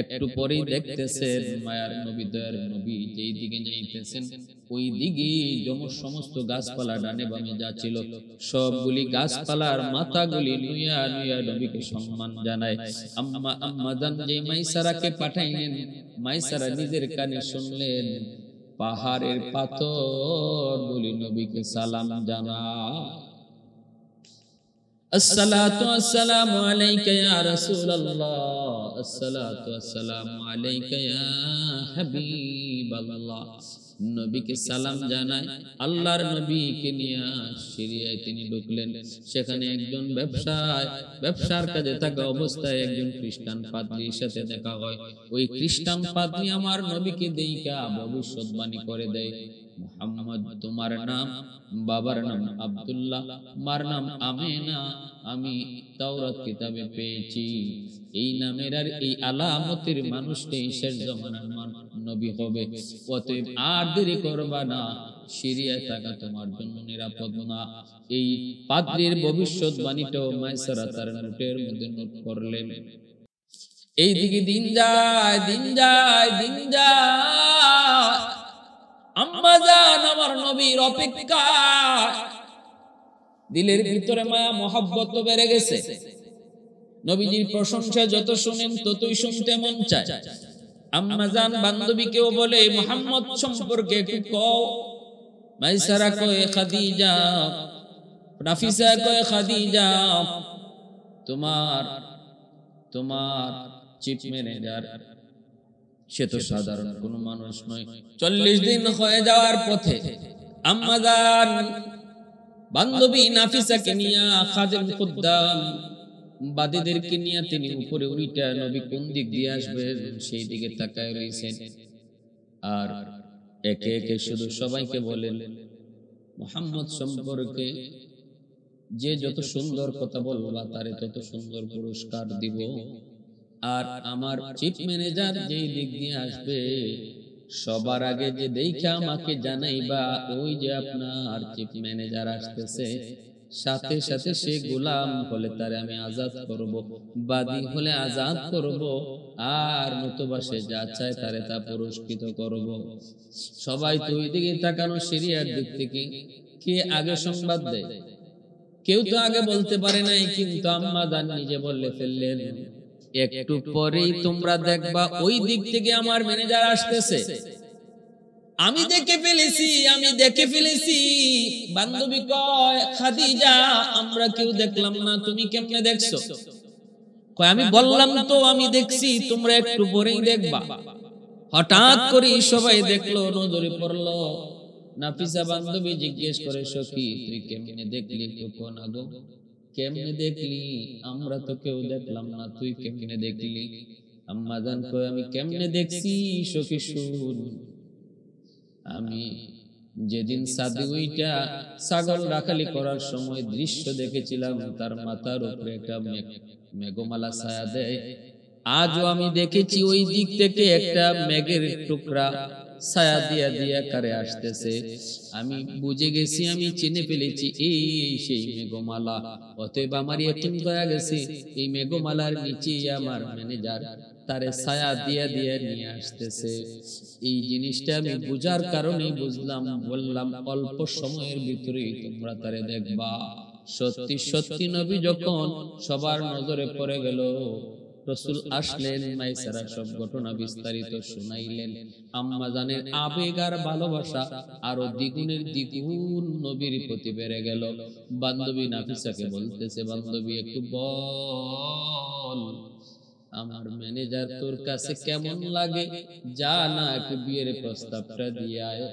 একটু পরেই দেখতেছেন মায়ার নবী দয়ার নবী যেই দিকে যাইতেছেন ওই দিকে সমস্ত গাছপালা ডানে বামে যা ছিল সবগুলি গাছপালার মাথাগুলি নুইয়া নুইয়া নবীকে সম্মান জানায়। আম্মাজান যে মাইসারাকে পাঠাইলেন, মাইসারা নিজের কানে শুনলেন পাহাড়ের পাথর গুলি নবীকে সালাম জানায়। আসসালাতু আসসালামু আলাইকা ইয়া রাসূলুল্লাহ, আসসালাতু আসসালামু আলাইকা ইয়া হাবিবাল্লাহ। নবীকে সালাম জানায়। আল্লাহর নবীকে নিয়ে সিরিয়ায় তিনি ঢুকলেন। সেখানে একজন ব্যবসার কাজে থাকা অবস্থায় একজন খ্রিস্টান পাদ্রীর সাথে দেখা হয়। ওই খ্রিস্টান পাদ্রী আমার নবীকে দেইখা ভবিষ্যৎবাণী করে দেয়, মুহাম্মদ তোমার নাম, বাবার নাম আব্দুল্লাহ, মার নাম আমেনা, আমি তাওরাত কিতাবে পেয়েছি। এই নামের আর এই আলামতের মানুষটাই শেষ জামানার নবী হবে। অতএব আর দেরি করবা না, সিরিয়ায় থাকা তোমার জন্য নিরাপদ না। এই পাদ্রীর ভবিষ্যৎবাণীটাও মাইসারা তার নোটের মধ্যে নোট করলেন। এইদিকে দিন যায় দিন যায় দিন যায়, আম্মাজান আমার নবীর অপেক্ষা, দিলের ভিতরে মায়া মহব্বত বেড়ে গেছে। নবীজির প্রশংসা যত শুনেন ততই শুনতে মন চায়। আম্মাজান বান্ধবীকেও বলে মুহাম্মদ সম্পর্কে একটু কও। মাইসারা কয় খাদিজা, নাফিসা কয় খাদিজা তোমার চিফ ম্যানেজার সে তো সাধারণ কোনো মানুষ নয়। 40 দিন হয়ে যাওয়ার পথে আম্মাজান বান্ধবী নাফিসাকে নিয়ে খাদেম খুদ্দাম বাদীদেরকে নিয়ে তিনি উপরে উইটা নবী কোন দিক দিয়ে আসবেন সেই দিকে তাকায় রয়েছেন। আর একে একে শুধু সবাইকে বলেন মুহাম্মদ সম্পর্কে যে যত সুন্দর কথা বলবা তারে তত সুন্দর পুরস্কার দিব। আর আমার চিফ ম্যানেজার যেই দিক দিয়ে আসবে সবার আগে যে দেখে আমাকে জানাইবা ওই যে আপনার চিফ ম্যানেজার আসতেছে, সাথে সাথে সে গোলাম হলে তারে আমি আজাদ করব, বাদী হলে আজাদ করব, আর নতুবা সে যা চায় তারে তা পুরস্কৃত করব। সবাই তো ওই দিকে তাকানো সিরিয়ার দিক থেকে। কে আগে সংবাদ দেয়? কেউ তো আগে বলতে পারে নাই, কিন্তু আম্মাজান নিজে বললে ফেললেন একটু পরেই তোমরা দেখবা ওই দিক থেকে আমার ম্যানেজার আসতেছে। আমি দেখে ফেলেছি। বান্ধবী কয়, খাদিজা আমরা কেউ দেখলাম না, তুমি কেমনে দেখছো? কয় আমি বললাম তো আমি দেখছি, তোমরা একটু পরেই দেখবা। হঠাৎ করে সবাই দেখলো, নজরে পড়লো। নাফিসা বান্ধবী জিজ্ঞেস করে, সখী তুই কেমনে দেখলি? কোন আগো কেমনে দেখলি? আমরা তো কেউ দেখলাম না, তুই কেমনে দেখলি? আম্মা জান কয়, আমি কেমনে দেখছি সখী শুন। আমি যেদিন সাদে ওইটা ছাগল রাখালি করার সময় দৃশ্য দেখেছিলাম, তার মাথার উপরে একটা মেঘমালা ছায়া দেয়। আজও আমি দেখেছি ওই দিক থেকে একটা মেঘের টুকরা ছায়া দিয়া দিয়া কারে আসতেছে। আমি বুঝে গেছি, আমি চিনে ফেলেছি এই সেই মেঘমালা। অতএব আমার একটু দয়া গেছে, এই মেঘমালার নিচে আমার ম্যানেজার তারে ছায়া দিয়া দিয়া নিয়ে আসতেছে। এই জিনিসটা আমি বুঝার কারণে বুঝলাম, বললাম অল্প সময়ের ভিতরেই তোমরা তারে দেখবা। সত্যি সত্যি নবী যখন সবার নজরে পড়ে গেল, রাসূল আসলেন, মাইসারা সব ঘটনা বিস্তারিত শুনাইলেন। আম্মা জানের আবেগ আর ভালোবাসা আরো দ্বিগুণের দ্বিগুণ নবীর প্রতি বেড়ে গেল। বান্ধবী নাফিসাকে বলতেছে, বান্ধবী একটু বল আমার ম্যানেজার তোর কাছে কেমন লাগে, যা না একটু বিয়ের প্রস্তাবটা দিয়ে আয়,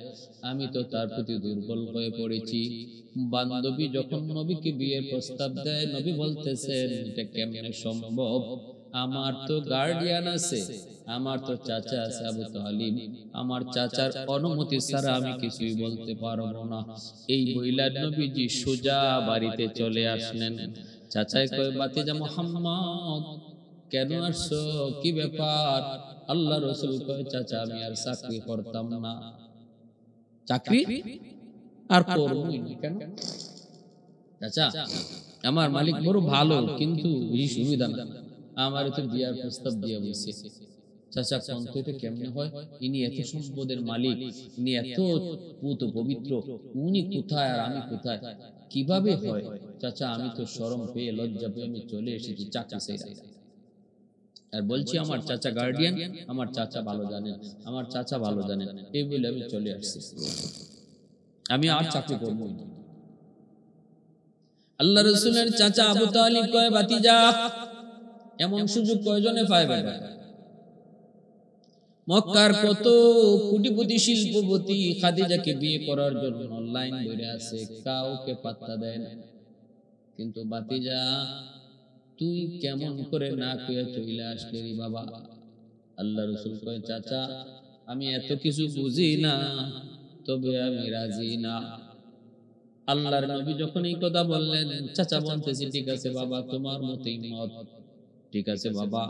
আমি তো তার প্রতি দুর্বল হয়ে পড়েছি। বান্ধবী যখন নবীকে বিয়ের প্রস্তাব দেয়, নবী বলতেছেন এটা কেমনে সম্ভব? আমার তো গার্ডিয়ান আছে, আমার তো চাচা আছে আবু তালিব, আমার চাচার অনুমতি ছাড়া আমি কিছুই বলতে পারবো না। এই বইলা নবীজি সোজা বাড়িতে চলে আসলেন। চাচাই কয়, বাতিজা মুহাম্মদ কেন আসছো, কি ব্যাপার? আল্লাহ রাসূল কয়, চাচা আমি আর চাকরি করতাম না। চাকরি আর করবই না কেন? চাচা আমার মালিক বড় ভালো, কিন্তু এই সুবিধা না, আমার তো বিয়ার প্রস্তাব দিয়ে বসে। চাচা কোন এটা কেমনে হয়? ইনি এত সম্পদের মালিক, ইনি এত পুত পবিত্র, উনি কোথায় আর আমি কোথায়, কিভাবে হয়? চাচা আমি তো শরম পেয়ে লজ্জা পেয়ে আমি চলে এসেছি চাকরি ছেড়ে। আর বলছি আমার চাচা গার্ডিয়ান, আমার চাচা ভালো জানেন, আমার চাচা ভালো জানেন, এই বলে আমি চলে আসছি, আমি আর চাকরি করব না। আল্লাহ রাসূলের চাচা আবু তালিব কয়, ভাতিজা এমন সুযোগ কয়জনে পায় বেটা? মক্কার কত কোটিপতি শিল্পপতি খাদিজাকে বিয়ে করার জন্য অনলাইন ধরে আছে, কাউকে পাত্তা দেয় না। কিন্তু ভাতিজা তুই কেমন করে না কইয়া চলে আসলি রে বাবা? আল্লাহ রাসূল কয়, চাচা আমি এত কিছু বুঝি না, তবে আমি রাজি না। আল্লাহর নবী যখন এই কথা বললেন, চাচা বলতেছি, ঠিক আছে বাবা তোমার মতই মত, ঠিক আছে বাবা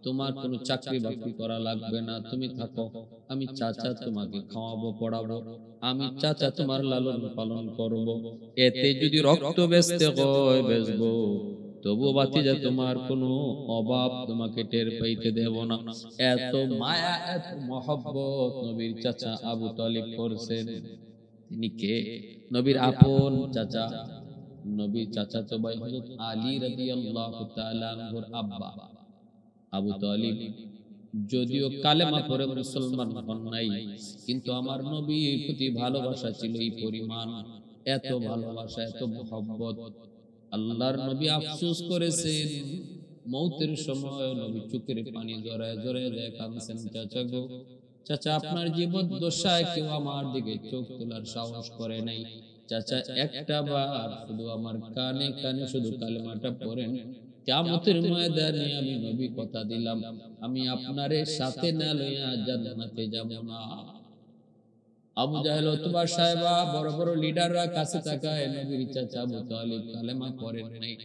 তোমার কোনো চাকরি বাকরি করা লাগবে না, তুমি থাকো, আমি চাচা তোমাকে খাওয়াবো পড়াবো, আমি চাচা তোমার লালন পালন করব, এতে যদি রক্ত বেচতে হয় বেচবো, তবু ভাতিজা তোমার কোনো অভাব তোমাকে টের পাইতে দেব না। এত মায়া এত মহব্বত নবীর চাচা আবু তালিব করছেন। তিনি কে? নবীর আপন চাচা, নবীর চাচাতো ভাই হযরত আলী রাদিয়াল্লাহু তাআলা আনহুর আব্বা আবু তালিব। যদিও কালেমা পড়ে মুসলমান হন নাই, কিন্তু আমার নবীর প্রতি ভালোবাসা ছিল এই পরিমাণ, এত ভালোবাসা এত মহব্বত। আল্লাহর নবী আফসোস করেছেন, মৌতের সময় নবী চোখের পানি জড়ায় জড়ায় যায় কাঁদছেন, চাচা গো চাচা আপনার জীবদ্দশায় কেউ আমার দিকে চোখ তোলার সাহস করে নাই, চাচা একটা বার শুধু আমার কানে কানে শুধু কালেমাটা পড়েন, কিয়ামতের ময়দানে আমি নবী কথা দিলাম আমি আপনারে সাথে না লইয়া জান্নাতে যাব না। আবু জাহেল উতবা সাহেবা বড় বড় লিডাররা কাছে তাকায়, নবীর চাচা আবু তালিব কালেমা পড়েন নাই।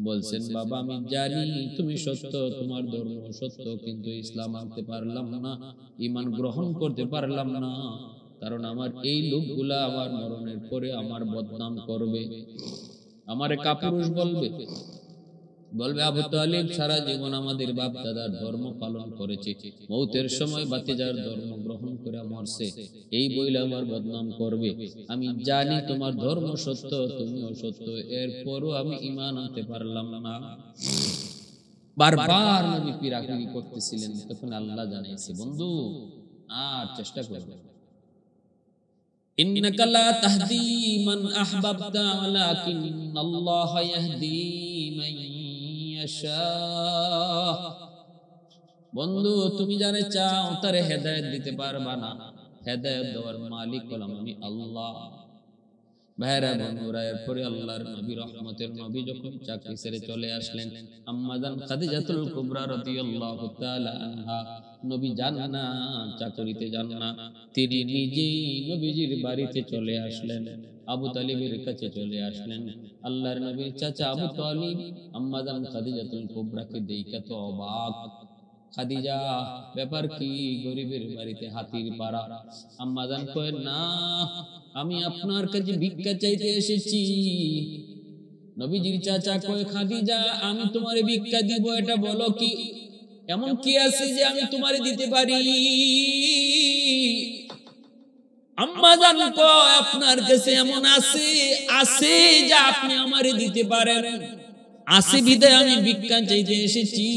বলছেন, বাবা আমি জানি তুমি সত্য, তোমার ধর্ম সত্য, কিন্তু ইসলাম আনতে পারলাম না, ঈমান গ্রহণ করতে পারলাম না, কারণ আমার এই লোকগুলা আমার মরণের পরে আমার বদনাম করবে, আমারে কাপুরুষ বলবে, বলবে আবু তালিব সারা জীবন আমাদের বাপ দাদার ধর্ম পালন করেছে, মৌতের সময় ভাতিজার ধর্ম গ্রহণ করে মরছে, এই বইলে আমার বদনাম করবে। আমি জানি তোমার ধর্ম সত্য, তুমিও সত্য, এরপরও আমি ঈমান আনতে পারলাম না। বারবার নবী পিরাপিরি করতেছিলেন, তখন আল্লাহ জানাইছে, বন্ধু আর চেষ্টা করবে, ইন্নাকা লা তাহদি মান আহবাবতা ওয়ালাকিন্নাল্লাহা ইয়াহদি মান ইয়াশা। বন্ধু, তুমি যারে চাও তারে হেদায়েত দিতে পারবা না, হেদায়েত দেওয়ার মালিক হলাম আমি আল্লাহ। ভাইরা বন্ধুরা, এরপরে আল্লাহর নবী রহমতের নবী যখন চাকরি ছেড়ে চলে আসলেন, আম্মাজান খাদিজাতুল কুবরা রাদিয়াল্লাহু তাআলা আনহা নবী যান না, চাকরিতে যান না, তিনি নিজেই নবীজির বাড়িতে চলে আসলেন, আবু তালিবের কাছে চলে আসলেন। আল্লাহর নবীর চাচা আবু তালিব আম্মাজান খাদিজাতুল কুবরাকে দেখে তো অবাক। খাদিজা, ব্যাপার কি? গরিবের বাড়িতে হাতির পাড়া। আম্মাজান কয়, না, আমি আপনার কাছে ভিক্ষা চাইতে এসেছি। নবীজির চাচা কয়, খাদিজা, আমি তোমারে ভিক্ষা দিব, এটা বলো কি? এমন কি আছে যে আমি তোমারে দিতে পারি? আম্মাজান কয়, আপনার কাছে এমন আছে যা আপনি আমারে দিতে পারেন, আছে বিধায় আমি ভিক্ষা চাইতে এসেছি।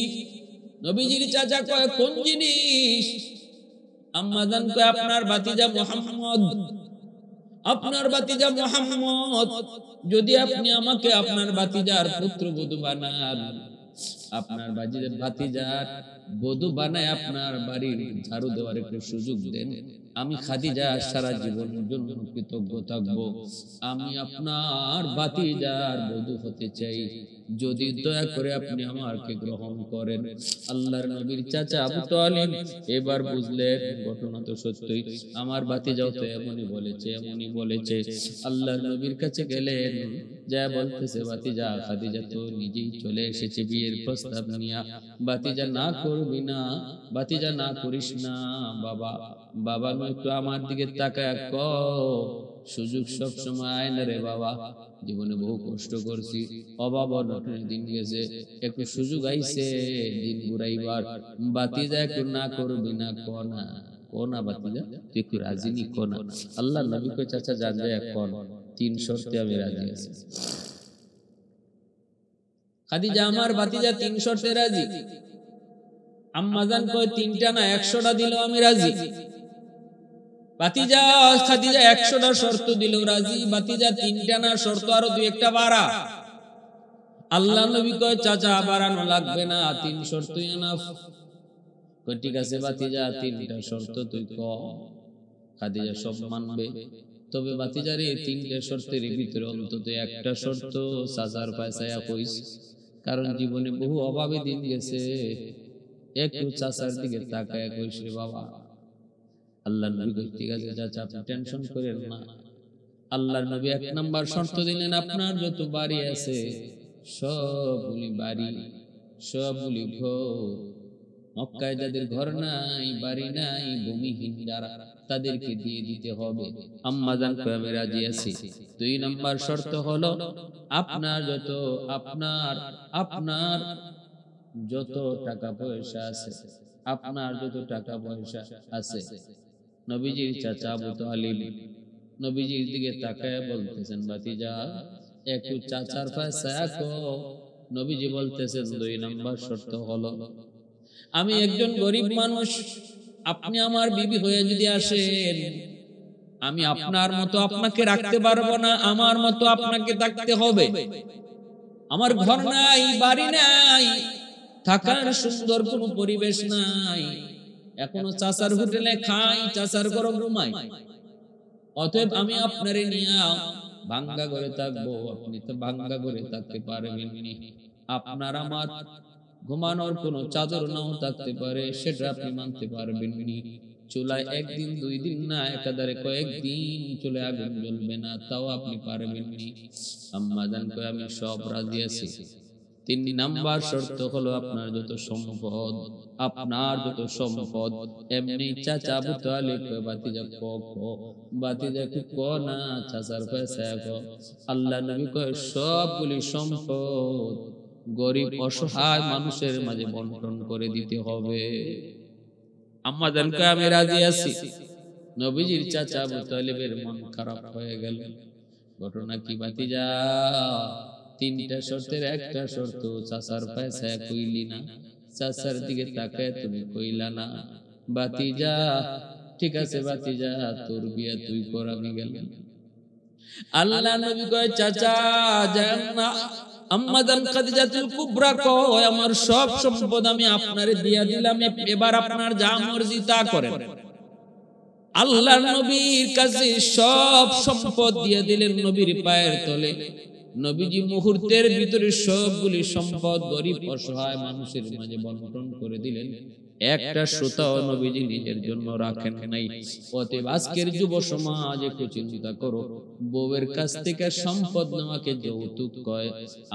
নবীজির চাচা কয়, কোন জিনিস? আম্মাজান কয়, আপনার ভাতিজা মুহাম্মদ, আপনার ভাতিজা মুহাম্মদ, যদি আপনি আমাকে আপনার ভাতিজার পুত্রবধূ বানান, আপনার ভাতিজার বধূ বানায় আপনার বাড়ির ঝাড়ু দেওয়ার একটু সুযোগ দেন, আমি খাদিজা সারা জীবনের জন্য কৃতজ্ঞ থাকবো। আমি আপনার ভাতিজার বধূ হতে চাই, যদি দয়া করে আপনি আমাকে গ্রহণ করেন। আল্লাহর নবীর চাচা আবু তালিব এবার বুঝলেন ঘটনা তো সত্যই, আমার ভাতিজাও তো এমনই বলেছে। আল্লাহর নবীর কাছে গেলেন, যা বলতেছে, ভাতিজা খাদিজা তো নিজেই চলে এসেছে বিয়ের প্রস্তাব নিয়ে, ভাতিজা না করবি না, ভাতিজা না করিস না। বাবা একটু আমার দিকে তাকায় ক, সুযোগ সব সময় আয় না রে বাবা, জীবনে বহু কষ্ট করছি, অভাব অনটনের দিন গেছে, একটু সুযোগ আইছে দিন ঘুরাইবার, ভাতিজা একটু না করবি না, কোনা ভাতিজা, তুই একটু রাজি নি কোনা। আল্লাহ নবী কই, চাচা জান যায় কোন, 3 শর্তে আমি রাজি আছি। খাদিজা, আমার ভাতিজা 3 শর্তে রাজি। আম্মাজান কয়, 3টা না 100টা দিলেও আমি রাজি। খাদিজা 100টা শর্ত দিলেও রাজি, ভাতিজা 3টা না শর্ত আরো 2-1টা বাড়া। আল্লাহ নবী কয়, চাচা বাড়ানো লাগবে না, 3 শর্তই এনাফ। কয়, ঠিক আছে ভাতিজা, 3টা শর্ত তুই ক। খাদিজা সব মানবে, তবে ভাতিজার এই 3টা শর্তের ভিতরে অন্তত একটা শর্ত চাচার পয়সায়া কইস, কারণ জীবনে বহু অভাবে দিন গেছে, একটু চাচার দিকে তাকায় কইস রে বাবা। আল্লাহ নবী কই, ঠিক আছে চাচা, আপনি টেনশন করেন না। আল্লাহর নবী 1 নাম্বার শর্ত দিলেন, আপনার যত বাড়ি আছে সবগুলি বাড়ি, সবগুলি ঘর, মক্কায় যাদের ঘর নাই, বাড়ি নাই, ভূমিহীন যারা, তাদেরকে দিয়ে দিতে হবে। আম্মাজান কয়, আমি রাজি আছি। 2 নাম্বার শর্ত হলো, আপনার যত টাকা পয়সা আছে, নবীজির চাচা আবু তালিব নবীজির দিকে তাকায় বলতেছেন, ভাতিজা একটু চাচার পয়সা কো। নবীজি বলতেছেন, 2 নাম্বার শর্ত হলো, আমি একজন গরিব মানুষ, আপনি আমার বিবি হয়ে যদি আসেন, আমি আপনার মতো আপনাকে রাখতে পারবো না, আমার মতো আপনাকে থাকতে হবে। আমার ঘর নাই, বাড়ি নাই, থাকার সুন্দর কোনো পরিবেশ নাই, এখনো চাচার হোটেলে খাই, চাচার ঘরে ঘুমাই, অতএব আমি আপনারে নিয়ে ভাঙ্গা ঘরে থাকবো, আপনি তো ভাঙ্গা ঘরে থাকতে পারবেন না। আপনার আমার ঘুমানোর কোনো চাদর নাও থাকতে পারে, সেটা আপনি মানতে পারবেন না। চুলায় 1 দিন 2 দিন না, একাধারে কয়েকদিন চলে আগুন জ্বলবে না, তাও আপনি পারবেন না। আম্মাজান কয়, আমি সব রাজি আছি। 3 নাম্বার শর্ত হলো, আপনার যত সম্পদ, এমনি চাচা আবু তালিব কয়, ভাতিজা ক না, চাচার পয়সা ক। আল্লাহ নবী কয়, সবগুলি সম্পদ গরিব অসহায় মানুষের মাঝে বন্টন করে দিতে হবে। আম্মাজান কয়, আমি রাজি আছি। নবীজির চাচা আবু তালিবের মন খারাপ হয়ে গেল। ঘটনা কি ভাতিজা? 3টা শর্তের একটা শর্ত চাচার পয়সা কইলি না, চাচার দিকে তাকায় তুমি কইলা না। ভাতিজা ঠিক আছে ভাতিজা, তোর বিয়ে তুই কর, আমি গেলাম। আল্লাহ নবী কয়, চাচা যান না। আম্মা জান খাদিজাতুল কুবরা কয়, আমার সব সম্পদ আমি আপনারে দিয়া দিলাম, এবার আপনার যা মর্জি তা করেন। আল্লাহ নবীর কাছে সব সম্পদ দিয়ে দিলেন নবীর পায়ের তলে। নবীজি মুহূর্তের ভিতরে সবগুলি সম্পদ গরিব অসহায় মানুষের মাঝে বন্টন করে দিলেন। একটা সুতাও নবীজি নিজের জন্য রাখেন নাই। অতএব আজকের যুব সমাজ একটু চিন্তা করো, বউয়ের কাছ থেকে সম্পদ নেওয়াকে যৌতুক কয়।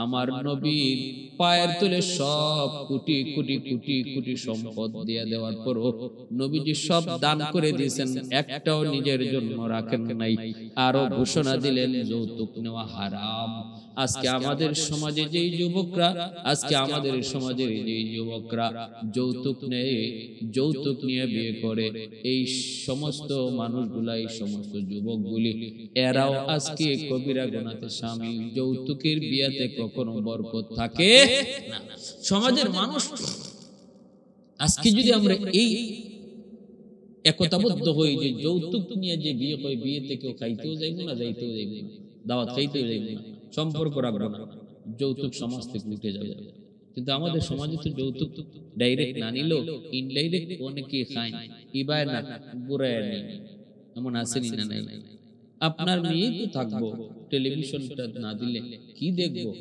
আমার নবীর পায়ের তলে সব কোটি কোটি কোটি কোটি সম্পদ দিয়ে দেওয়ার পরও নবীজি সব দান করে দিয়েছেন, একটাও নিজের জন্য রাখেন নাই। আরো ঘোষণা দিলেন যৌতুক নেওয়া হারাম। আজকে আমাদের সমাজে যেই যুবকরা, যৌতুক নেয়, যৌতুক নিয়ে বিয়ে করে, এই সমস্ত মানুষগুলা, এই সমস্ত যুবকগুলি, এরাও আজকে কবিরা গুনাতে শামিল। যৌতুকের বিয়াতে কখনো বরকত থাকে না। সমাজের মানুষ আজকে যদি আমরা এই একতাবদ্ধ হই যে যৌতুক নিয়ে যে বিয়ে হয়, বিয়েতে কেউ খাইতেও যাইব না, যাইতেও যাইব না, দাওয়াত খাইতেও যাইব না, সম্পর্ক রাখবো না, যৌতুক সমাজ থেকে উঠে যাবে। কিন্তু আমাদের সমাজে তো যৌতুক ডাইরেক্ট না নিলেও ইনডাইরেক্ট অনেকে খায়, ইবায় না গুড়ায় নেই, এমন আসেনি না? নাই। আপনার মেয়ে তো থাকবো, টেলিভিশনটা না দিলে কি দেখবো?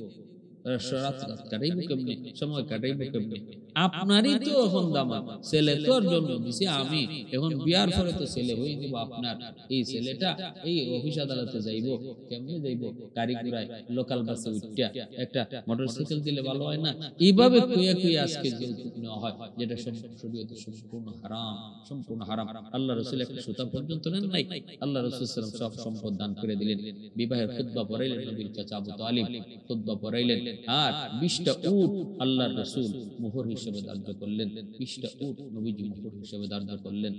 রাত কাটাইবো কেমনে, সময় কাটাইবো কেমনে? আপনারই তো এখন দামা, ছেলে তোর জন্য দিছি আমি, এখন বিয়ার পরে তো ছেলে হয়ে দিব আপনার। এই ছেলেটা এই অফিস আদালতে যাইবো, কেমনে যাইবো? গাড়ি ঘোড়ায়, লোকাল বাসে উঠিয়া একটা মোটরসাইকেল দিলে ভালো হয় না? এইভাবে কুইয়া কুইয়া আজকে যৌতুক নেওয়া হয়, যেটা শরীয়তে সম্পূর্ণ হারাম, সম্পূর্ণ হারাম। আল্লাহ রাসূল একটা সুতা পর্যন্ত নেন নাই। আল্লাহ রাসূল সাল্লাল্লাহু আলাইহি ওয়াসাল্লাম সব সম্পদ দান করে দিলেন। বিবাহের খুতবা পড়াইলেন নবীর চাচা আবু তালিব, খুতবা পড়াইলেন। আর 20টা উট আল্লাহর রাসূল মোহর হিসেবে ধার্য করলেন, 20টা উট নবীজি মোহর হিসেবে ধার্য করলেন।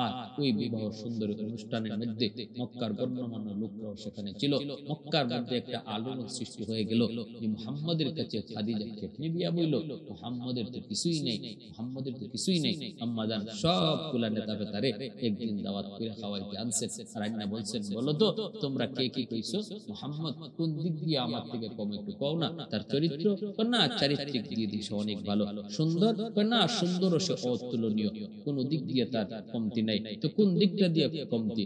আর ওই বিবাহ সুন্দর অনুষ্ঠানের মধ্যে মক্কার গণ্যমান্য লোকরাও সেখানে ছিল। মক্কার মধ্যে একটা আলোড়ন সৃষ্টি হয়ে গেল যে মুহাম্মদের কাছে খাদিজা খেপনে বিয়া বইল, মুহাম্মদের তো কিছুই নেই, মুহাম্মদের তো কিছুই নেই। আম্মা জান সব কুলা নেতা বেতারে একদিন দাওয়াত করে খাওয়াইতে আনছেন। আর আইনা বলছেন, বলো তো তোমরা কে কি কইছো, মুহাম্মদ কোন দিক দিয়ে আমার থেকে কম একটু কও না? তার চরিত্র না চারিত্রিক দিয়ে সে অনেক ভালো, সুন্দর না সুন্দর, সে অতুলনীয়, কোন দিক দিয়ে তার কমতি নাই। তো কোন দিকটা দিয়ে কমতি?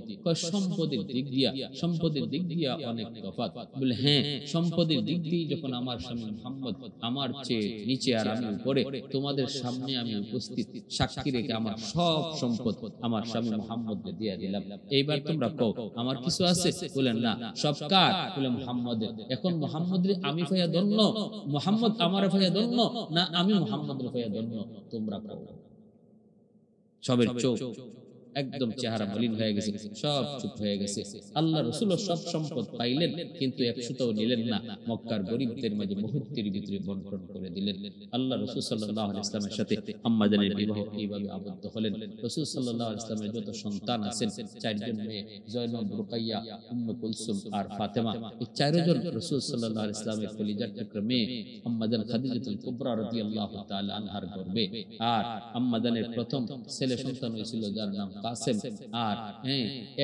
সম্পদের দিক দিয়া, সম্পদের দিক দিয়া অনেক তফাৎ। বলে হ্যাঁ, সম্পদের দিক দিয়ে যখন আমার স্বামী মুহাম্মদ আমার চেয়ে নিচে আর আমি উপরে, তোমাদের সামনে আমি উপস্থিত সাক্ষী রেখে আমার সব সম্পদ আমার স্বামী মুহাম্মদকে দিয়ে দিলাম। এইবার তোমরা কও আমার কিছু আছে? বলেন না, সব কার? বলে মুহাম্মদের। এখন মুহাম্মদের আমি ভাইয়া ধন্য, মুহাম্মদ আমার ভাইয়া ধন্য, না আমি মুহাম্মদের ভাইয়া ধন্য? তোমরা কও। সবের চোখ একদম চেহারা মলিন হয়ে গেছে, সব চুপ হয়ে গেছে। আল্লাহ রাসূল সব সম্পদ পাইলেন, কিন্তু এক সুতাও নিলেন না। মক্কার গরিবদের মাঝে মুহূর্তের ভিতরে বন্টন করে দিলেন। আল্লাহ রাসূল সাল্লাল্লাহু আলাইহি ওয়াসাল্লামের সাথে আম্মা জানের বিবাহ এইভাবে আবদ্ধ হলেন। রাসূল সাল্লাল্লাহু আলাইহি ওয়াসাল্লামের যত সন্তান আছেন, 4 জন মেয়ে, জয়নব, রুকাইয়া, উম্মে কুলসুম আর ফাতেমা, এই 4 জন রাসূল সাল্লাল্লাহু আলাইহি ওয়াসাল্লামের কলিজার টুকরা মেয়ে আম্মা জান খাদিজাতুল কুবরা রাদিয়াল্লাহু তাআলা আনহার গর্ভে। আর আম্মা জানের প্রথম ছেলে সন্তান হয়েছিল যার নাম কাসেম। আর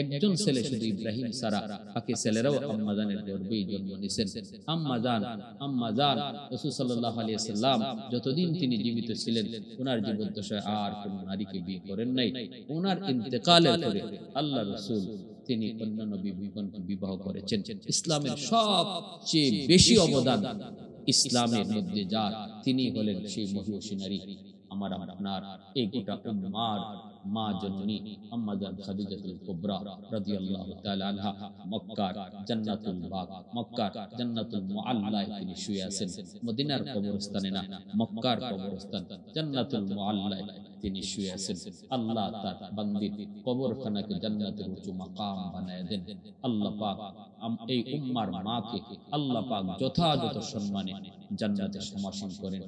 একজন ছেলে শুধু ইব্রাহিম ছাড়া বাকি ছেলেরাও আম্মা জানের গর্ভেই জন্ম নিয়েছেন। আম্মা জান রাসূল সাল্লাল্লাহু আলাইহি ওয়াসাল্লাম যতদিন তিনি জীবিত ছিলেন, ওনার জীবদ্দশায় আর কোন নারীকে বিয়ে করেন নাই। ওনার ইন্তেকালের পরে আল্লাহ রাসূল তিনি অন্য নবীগণকে বিবাহ করেছেন। ইসলামের সবচেয়ে বেশি অবদান ইসলামের মধ্যে যার, তিনি হলেন সেই মহিয়সী নারী, আমার আপনার এই গোটা উম্মার মা জননী আম্মা জান খাদিজাতুল কুবরা রাদিয়াল্লাহু তাআলা আনহা। মক্কার জান্নাতুল বাগ, মক্কার জান্নাতুল মুআল্লায় তিনি শুয়ে আছেন। মদিনার কবরস্থানে না, মক্কার কবরস্থান জান্নাতুল মুআল্লায় তিনি শুয়ে আছেন। আল্লাহ তার বান্দির কবরখানাকে জান্নাতের উঁচু মাকাম বানায় দেন। আল্লাহ পাক এই উম্মার মাকে আল্লাহ পাক যথাযথ সম্মানে জান্নাতে সমাসীন করেন।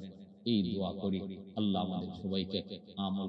এই দোয়া করি আল্লাহ আমাদের সবাইকে আমল